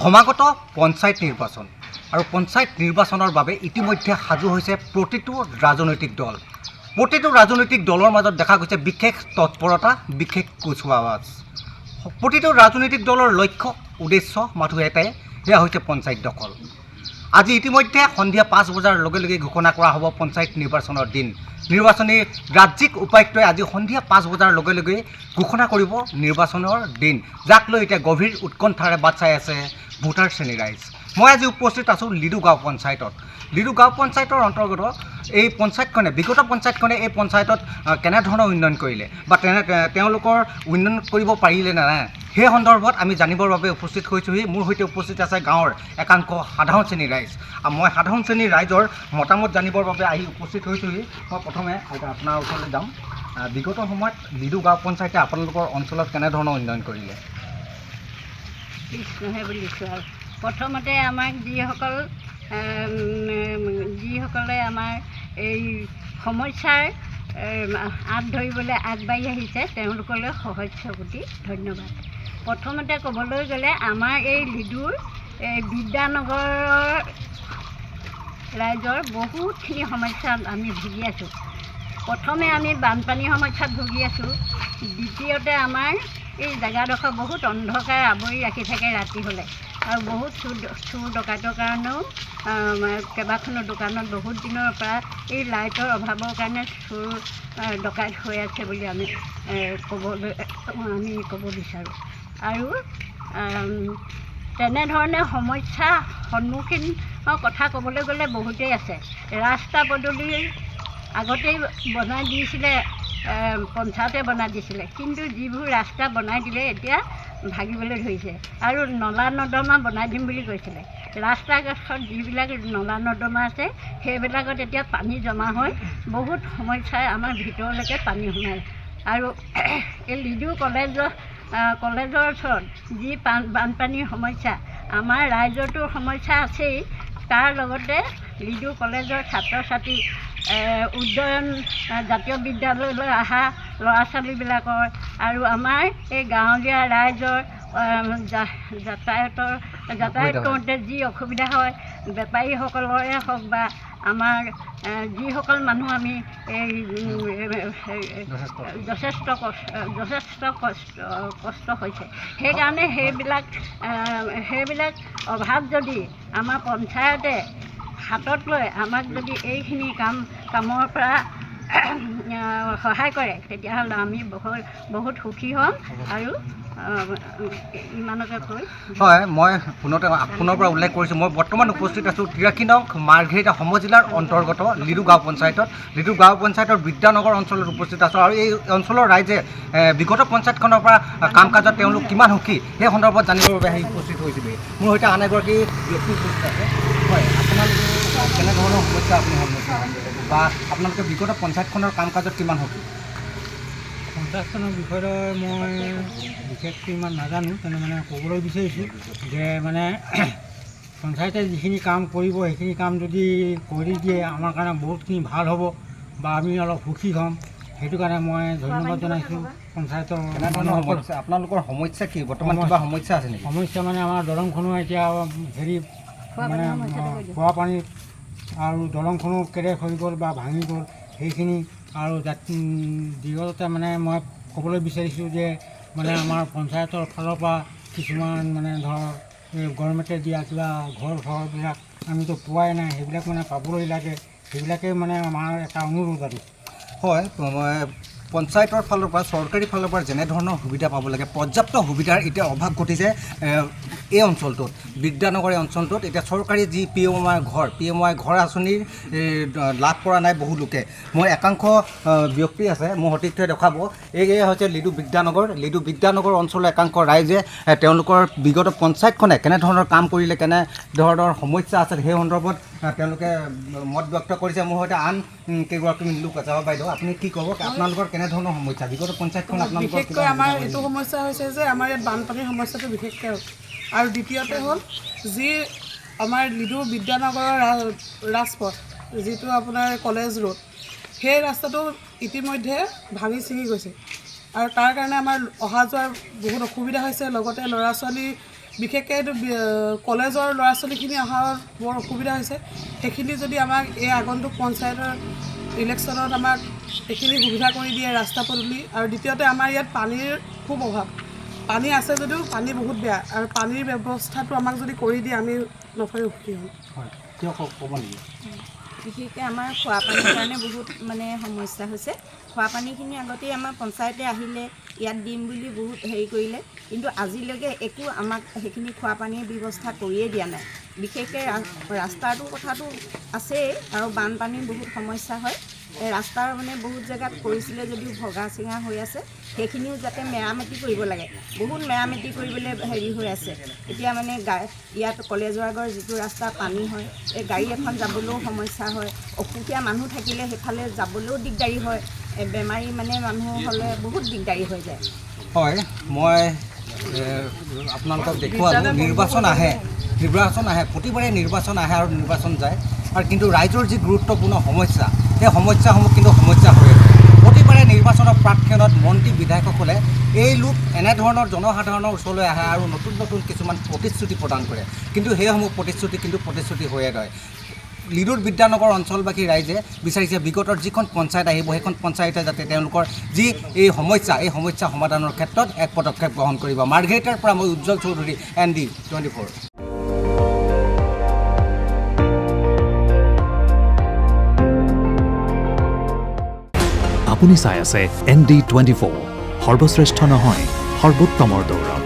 সমাগত পঞ্চায়ত নিৰ্বাচন আৰু পঞ্চায়ত নিৰ্বাচনৰ বাবে ইতিমধ্যে সাজু হৈছে প্ৰতিটো ৰাজনৈতিক দল। প্ৰতিটো ৰাজনৈতিক দলৰ মাজত দেখা গৈছে বিশেষ তৎপৰতা, বিশেষ কুচকাৱাজ। প্ৰতিটো ৰাজনৈতিক দলৰ লক্ষ্য উদ্দেশ্য মাথো এটাই, সেয়া হৈছে পঞ্চায়ত দখল। আজি ইতিমধ্যে সন্ধিয়া 5 বজাৰ লগে লগে ঘোষণা কৰা হ'ব পঞ্চায়ত নিৰ্বাচনৰ দিন। নিৰ্বাচনী ৰাজ্যিক উপায়ুক্তই আজি সন্ধিয়া 5 বজাৰ লগে লগে ঘোষণা কৰিব নিৰ্বাচনৰ দিন, যাক লৈ এতিয়া গভীৰ উৎকণ্ঠাৰে বাট চাই আছে ভোটাৰ শ্ৰেণী ৰাইজ। মই আজি উপস্থিত আছোঁ লিডু গাঁও পঞ্চায়তত। লিডু গাঁও পঞ্চায়তৰ অন্তৰ্গত এই পঞ্চায়তখনে, বিগত পঞ্চায়তখনে এই পঞ্চায়তত কেনেধৰণৰ উন্নয়ন কৰিলে বা তেওঁলোকৰ উন্নয়ন কৰিব পাৰিলে নে নাই, সেই সন্দৰ্ভত আমি জানিবৰ বাবে উপস্থিত হৈছোঁহি। মোৰ সৈতে উপস্থিত আছে গাঁৱৰ একাংশ সাধাৰণ শ্ৰেণীৰ ৰাইজ। মই সাধাৰণ শ্ৰেণীৰ ৰাইজৰ মতামত জানিবৰ বাবে আহি উপস্থিত হৈছোঁহি। মই প্ৰথমে আপোনাৰ ওচৰলৈ যাম। বিগত সময়ত লিডু গাঁও পঞ্চায়তে আপোনালোকৰ অঞ্চলত কেনেধৰণৰ উন্নয়ন কৰিলে? কৃষ্ণহে বুলিছোঁ আৰু প্ৰথমতে আমাক যিসকলে আমাৰ এই সমস্যাৰ আঁত ধৰিবলৈ আগবাঢ়ি আহিছে তেওঁলোকলৈ সহস্ৰ কোটি ধন্যবাদ। প্ৰথমতে ক'বলৈ গ'লে আমাৰ এই লিডুৰ বিদ্যানগৰৰ ৰাইজৰ বহুতখিনি সমস্যাত আমি ভুগি আছোঁ। প্ৰথমে আমি বানপানীৰ সমস্যাত ভুগি আছোঁ। দ্বিতীয়তে আমাৰ এই জেগাডোখৰ বহুত অন্ধকাৰ আৱৰি ৰাখি থাকে ৰাতি হ'লে, আৰু বহুত চুৰ ডকাইতৰ কাৰণেও কেইবাখনো দোকানত বহুত দিনৰ পৰা এই লাইটৰ অভাৱৰ কাৰণে চুৰ ডকাইত হৈ আছে বুলি আমি ক'ব বিচাৰোঁ। আৰু তেনেধৰণে সমস্যা সন্মুখীনৰ কথা ক'বলৈ গ'লে বহুতেই আছে। ৰাস্তা পদূলি আগতেই বনাই দিছিলে, পঞ্চায়তে বনাই দিছিলে, কিন্তু যিবোৰ ৰাস্তা বনাই দিলে এতিয়া ভাগিবলৈ ধৰিছে। আৰু নলা নৰ্দমা বনাই দিম বুলি কৈছিলে। ৰাস্তাৰ কাষত যিবিলাক নলা নৰ্দমা আছে সেইবিলাকত এতিয়া পানী জমা হৈ বহুত সমস্যাই আমাৰ ভিতৰলৈকে পানী সোমায়। আৰু এই লিডু কলেজৰ ওচৰত যি বানপানীৰ সমস্যা, আমাৰ ৰাইজৰতো সমস্যা আছেই, তাৰ লগতে লিডু কলেজৰ ছাত্ৰ ছাত্ৰী উদ্যয়ন জাতীয় বিদ্যালয়লৈ অহা ল'ৰা ছোৱালীবিলাকৰ আৰু আমাৰ এই গাঁৱলীয়া ৰাইজৰ যাতায়াত কৰোঁতে যি অসুবিধা হয়, বেপাৰীসকলৰে হওক বা আমাৰ যিসকল মানুহ আমি এই যথেষ্ট কষ্ট হৈছে। সেইকাৰণে সেইবিলাক অভাৱ যদি আমাৰ পঞ্চায়তে হাতত লৈ আমাক যদি এইখিনি কামৰ পৰা সহায় কৰে তেতিয়াহ'লে আমি বহুত সুখী হ'ম। আৰু ইমানকে কৈ হয়, মই পুনৰ পৰা উল্লেখ কৰিছোঁ, মই বৰ্তমান উপস্থিত আছোঁ 83 নং মাৰ্ঘেৰিটা সমজিলাৰ অন্তৰ্গত লিডু গাঁও পঞ্চায়তত। লিডু গাঁও পঞ্চায়তৰ বিদ্যানগৰ অঞ্চলত উপস্থিত আছোঁ। আৰু এই অঞ্চলৰ ৰাইজে বিগত পঞ্চায়তখনৰ পৰা কাম কাজত তেওঁলোক কিমান সুখী সেই সন্দৰ্ভত জানিবৰ বাবে আহি উপস্থিত হৈছিলে। মোৰ সৈতে আন এগৰাকী ব্যক্তি উপস্থিত আছে। হয়, আপোনালোকে কেনেধৰণৰ সমস্যা আপুনি সন্মুখীন হৈছে বা আপোনালোকে বিগত পঞ্চায়তখনৰ কাম কাজত কিমান সুখী? পঞ্চায়তখনৰ বিষয়ে মই বিশেষকৈ ইমান নাজানো, মানে ক'বলৈ বিচাৰিছোঁ যে পঞ্চায়তে যিখিনি কাম কৰিব সেইখিনি কাম যদি কৰি দিয়ে আমাৰ কাৰণে বহুতখিনি ভাল হ'ব বা আমি অলপ সুখী হ'ম। সেইটো কাৰণে মই ধন্যবাদ জনাইছোঁ পঞ্চায়তৰ। কেনেধৰণৰ সমস্যা আপোনালোকৰ সমস্যা কি? বৰ্তমান কিবা সমস্যা আছে নেকি? সমস্যা আমাৰ দলংখনো এতিয়া খোৱা পানী আৰু দলংখনো কেৰেক হৈ গ'ল বা ভাঙি গ'ল সেইখিনি। আৰু দ্বিতীয়তে মই ক'বলৈ বিচাৰিছোঁ যে আমাৰ পঞ্চায়তৰ ফালৰ পৰা কিছুমান ধৰ গভৰ্ণমেণ্টে দিয়া কিবা ঘৰবিলাক আমিতো পোৱাই নাই, সেইবিলাক পাবলৈ লাগে। সেইবিলাকে আমাৰ এটা অনুৰোধ আৰু। হয়, পঞ্চায়তৰ ফালৰ পৰা, চৰকাৰী ফালৰ পৰা যেনেধৰণৰ সুবিধা পাব লাগে পৰ্যাপ্ত সুবিধাৰ এতিয়া অভাৱ ঘটিছে এই অঞ্চলটোত। বিদ্যানগৰ এই অঞ্চলটোত এতিয়া চৰকাৰী যি PMY ঘৰ আঁচনিৰ লাভ কৰা নাই বহু লোকে। মই একাংশ ব্যক্তি আছে, মোৰ সঠিকভাৱে দেখাব। এই হৈছে লিডু বিদ্যানগৰ অঞ্চলৰ একাংশ ৰাইজে তেওঁলোকৰ বিগত পঞ্চায়তখনে কেনেধৰণৰ কাম কৰিলে, কেনেধৰণৰ সমস্যা আছে সেই সন্দৰ্ভত তেওঁলোকে মত ব্যক্ত কৰিছে। মোৰ সৈতে আন কেইগৰাকী লোক আছে। বাইদেউ, আপুনি কি ক'ব? আপোনালোকৰ কেনেধৰণৰ সমস্যা বিগত পঞ্চায়তখন? বিশেষকৈ আমাৰ এইটো সমস্যা হৈছে যে আমাৰ ইয়াত বানপানীৰ সমস্যাটো বিশেষকৈ, আৰু দ্বিতীয়তে হ'ল যি আমাৰ লিডু বিদ্যানগৰৰ ৰাজপথ, যিটো আপোনাৰ কলেজ ৰোড, সেই ৰাস্তাটো ইতিমধ্যে ভাঙি ছিঙি গৈছে আৰু তাৰ কাৰণে আমাৰ অহা যোৱাৰ বহুত অসুবিধা হৈছে। লগতে ল'ৰা ছোৱালী বিশেষকৈ এইটো কলেজৰ ল'ৰা ছোৱালীখিনি অহাৰ বৰ অসুবিধা হৈছে। সেইখিনি যদি আমাক এই আগন্তুক পঞ্চায়তৰ ইলেকশ্যনত আমাক এইখিনি সুবিধা কৰি দিয়ে, ৰাস্তা পদূলি। আৰু দ্বিতীয়তে আমাৰ ইয়াত পানীৰ খুব অভাৱ। পানী আছে যদিও পানী বহুত বেয়া, আৰু পানীৰ ব্যৱস্থাটো আমাক যদি কৰি দিয়ে আমি নথৈ সুখী হ'ম। হয়, কিয় ক'ব নেকি? বিশেষকৈ আমাৰ খোৱা পানীৰ কাৰণে বহুত মানে সমস্যা হৈছে। খোৱা পানীখিনি আগতেই আমাৰ পঞ্চায়তে আহিলে ইয়াত দিম বুলি বহুত হেৰি কৰিলে, কিন্তু আজিলৈকে একো আমাক সেইখিনি খোৱা পানীৰ ব্যৱস্থা কৰিয়ে দিয়া নাই। বিশেষকৈ ৰাস্তাটোৰ কথাটো আছেই, আৰু বানপানীৰ বহুত সমস্যা হয়। এই ৰাস্তাৰ মানে বহুত জেগাত কৰিছিলে যদিও ভগা চিঙা হৈ আছে, সেইখিনিও যাতে মেৰামতি কৰিব লাগে। বহুত মেৰামতি কৰিবলৈ হেৰি হৈ আছে। এতিয়া মানে ইয়াত কলেজৰ আগৰ যিটো ৰাস্তা পানী হয়, এই গাড়ী এখন যাবলৈও সমস্যা হয়। অসুখীয়া মানুহ থাকিলে সেইফালে যাবলৈও দিগদাৰী হয়। বেমাৰী মানে মানুহ হ'লে বহুত দিগদাৰী হৈ যায়। হয়, মই আপোনালোকক দেখুৱালোঁ নিৰ্বাচন আহে, প্ৰতিবাৰে নিৰ্বাচন আহে আৰু নিৰ্বাচন যায়, আৰু কিন্তু ৰাইজৰ যি গুৰুত্বপূৰ্ণ সমস্যা, সেই সমস্যাসমূহ কিন্তু সমস্যা হৈ আছে। প্ৰতিবাৰে নিৰ্বাচনৰ প্ৰাকক্ষণত মন্ত্ৰী বিধায়কসকলে এনেধৰণৰ জনসাধাৰণৰ ওচৰলৈ আহে আৰু নতুন নতুন কিছুমান প্ৰতিশ্ৰুতি প্ৰদান কৰে, কিন্তু সেইসমূহ প্ৰতিশ্ৰুতি হৈয়ে ৰয়। লিডুৰ বিদ্যানগৰ অঞ্চলবাসী ৰাইজে বিচাৰিছে বিগতৰ যিখন পঞ্চায়ত আহিব, সেইখন পঞ্চায়তে যাতে তেওঁলোকৰ যি এই সমস্যা সমাধানৰ ক্ষেত্ৰত এক পদক্ষেপ গ্ৰহণ কৰিব। মাৰ্ঘেৰিটাৰ পৰা মই উজ্জ্বল চৌধুৰী, ND24। আপুনি চাই আছে ND24, সৰ্বশ্ৰেষ্ঠ নহয়, সৰ্বোত্তমৰ দৌৰ।